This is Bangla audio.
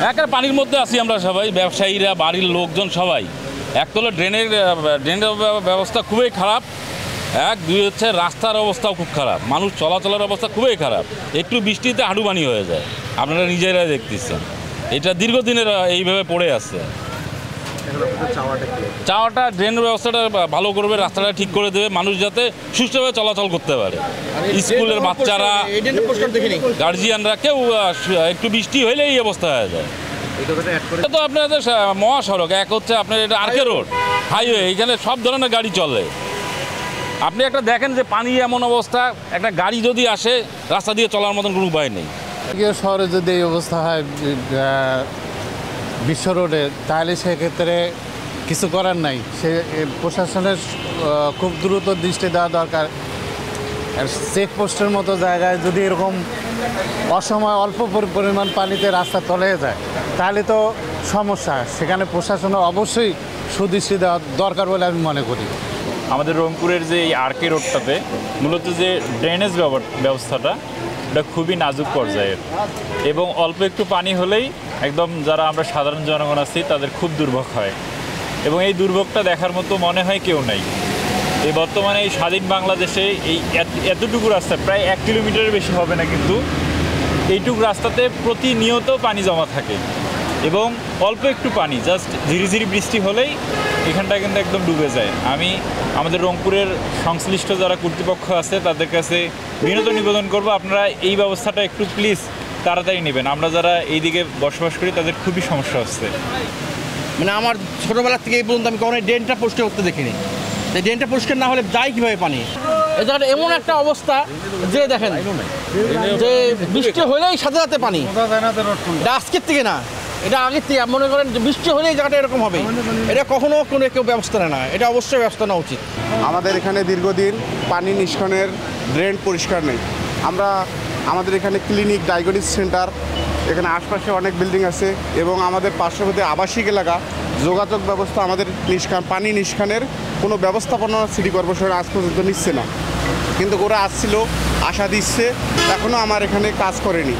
একের পানির মধ্যে আছি আমরা সবাই, ব্যবসায়ীরা, বাড়ির লোকজন সবাই। একতলা ড্রেনের ব্যবস্থা খুবই খারাপ, দুই হচ্ছে রাস্তার অবস্থাও খুব খারাপ, মানুষ চলাচলের অবস্থা খুবই খারাপ। একটু বৃষ্টিতে হাঁটুপানি হয়ে যায়, আপনারা নিজেরাই দেখতেছেন। এটা দীর্ঘদিনের এইভাবে পড়ে আছে। চাওয়াটা ড্রেনের ব্যবস্থাটা ভালো করবে, রাস্তাটা ঠিক করে দেবে, মানুষ যাতে সুষ্ঠুভাবে চলাচল করতে পারে। স্কুলের বাচ্চারা, গার্জিয়ানরা, কেউ একটু বৃষ্টি হইলে এই অবস্থা হয়ে যায়। এটা তো আপনাদের মহাসড়ক, এক হচ্ছে আপনার এটা আরকে রোড, হাইওয়ে, এইখানে সব ধরনের গাড়ি চলে। আপনি একটা দেখেন যে পানি এমন অবস্থা, একটা গাড়ি যদি আসে রাস্তা দিয়ে চলার মতন কোনো উপায় নেই। শহরে যদি এই অবস্থা হয় বিশ্ব রোডে, তাহলে সেক্ষেত্রে কিছু করার নাই। সে প্রশাসনের খুব দ্রুত দৃষ্টি দেওয়া দরকার। চেকপোস্টের মতো জায়গায় যদি এরকম অসময় অল্প পরিমাণ পানিতে রাস্তা তলে যায়, তাহলে তো সমস্যা। সেখানে প্রশাসনের অবশ্যই সুদৃষ্টি দেওয়া দরকার বলে আমি মনে করি। আমাদের রংপুরের যে এই আরকে রোডটাতে মূলত যে ড্রেনেজ ব্যবস্থাটা, এটা খুবই নাজুক পর্যায়ের, এবং অল্প একটু পানি হলেই একদম যারা আমরা সাধারণ জনগণ আছি তাদের খুব দুর্ভোগ হয়, এবং এই দুর্ভোগটা দেখার মতো মনে হয় কেউ নাই। এই বর্তমানে এই স্বাধীন বাংলাদেশে এই এতটুকু রাস্তা, প্রায় 1 কিলোমিটারের বেশি হবে না, কিন্তু এইটুকু রাস্তাতে প্রতিনিয়ত পানি জমা থাকে, এবং অল্প একটু পানি জাস্ট ঝিরিঝিরি বৃষ্টি হলেই এখানটা কিন্তু একদম ডুবে যায়। আমি আমাদের রংপুরের সংশ্লিষ্ট যারা কর্তৃপক্ষ আছে তাদের কাছে বিনীত নিবেদন করব, আপনারা এই ব্যবস্থাটা একটু প্লিজ তাড়াতাড়ি নেবেন। আমরা যারা এইদিকে বসবাস করি তাদের খুবই সমস্যা হচ্ছে। মানে আমার ছোটোবেলা থেকে এই পর্যন্ত আমি কখনো ড্রেনটা পরিষ্কার করতে দেখিনি। এই ড্রেনটা পরিষ্কার না হলে যায় কীভাবে পানি? এই জায়গাটা এমন একটা অবস্থা যে দেখেন যে বৃষ্টি হলেই সাথে সাথে পানি, এটা আজকের থেকে না, এটা আগের থেকে। মনে করেন যে বৃষ্টি হলেই এই জায়গাটা এরকম হবে, এটা কখনো কোনো কেউ ব্যবস্থা নেয় না। এটা অবশ্যই ব্যবস্থা নেওয়া উচিত। আমাদের এখানে দীর্ঘদিন পানি নিষ্কাশনের ড্রেন পরিষ্কার নেই। আমাদের এখানে ক্লিনিক, ডায়াগনস্টিক সেন্টার, এখানে আশপাশে অনেক বিল্ডিং আছে, এবং আমাদের পার্শ্ববর্তী আবাসিক এলাকা, যোগাযোগ ব্যবস্থা, আমাদের পানি নিষ্কাশনের কোনো ব্যবস্থাপনা সিটি কর্পোরেশন আজ পর্যন্ত নিচ্ছে না। কিন্তু ওরা আসছিল, আশা দিচ্ছে, এখনও আমার এখানে কাজ করেনি।